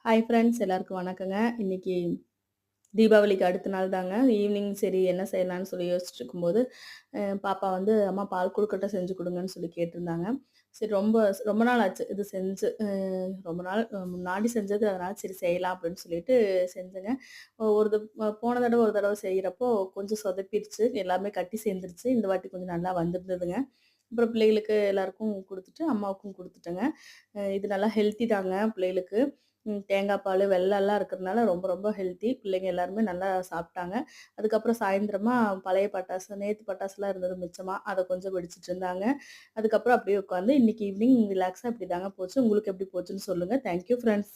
Hi friends எல்லாருக்கும் வணக்கங்க. இன்னைக்கு தீபாவளிக்கு அடுத்த நாள் தாங்க. ஈவினிங் சரி என்ன செய்யலான்னு சொல்லி யோசிச்சுட்டு இருக்கும்போது, பாப்பா வந்து அம்மா பால் கொழுக்கட்டை செஞ்சு குடுங்கன்னு சொல்லி கேட்டிருந்தாங்க. சரி ரொம்ப ரொம்ப நாள் ஆச்சு இது செஞ்சு. ரொம்ப நாள் முன்னாடி செஞ்சது அதனால சரி செய்யலாம் அப்படின்னு சொல்லிட்டு செஞ்சேங்க. ஒரு போன தடவ ஒரு தடவ செய்றப்போ கொஞ்சம் சொதப்பிருச்சு. எல்லாமே கட்டி சேர்ந்துருச்சு. இந்த வாட்டி கொஞ்சம் நல்லா வந்திருந்ததுங்க. அப்புறம் பிள்ளைகளுக்கு எல்லாருக்கும் குடுத்துட்டு, அம்மாவுக்கும் குடுத்துட்டேங்க. இது நல்லா ஹெல்த்தி தாங்க பிள்ளைகளுக்கு. தேங்காய் பாலு, வெல்லம்லாம் இருக்கிறதுனால ரொம்ப ரொம்ப ஹெல்த்தி. பிள்ளைங்க எல்லாருமே நல்லா சாப்பிட்டாங்க. அதுக்கப்புறம் சாயந்திரமா பழைய பட்டாசு, நேத்து பட்டாசுலாம் இருந்தது மிச்சமா, அத கொஞ்சம் வெடிச்சிட்டு இருந்தாங்க. அதுக்கப்புறம் அப்படியே உட்காந்து இன்னைக்கு ஈவினிங் ரிலாக்ஸா இப்படிதாங்க போச்சு. உங்களுக்கு எப்படி போச்சுன்னு சொல்லுங்க. Thank you friends.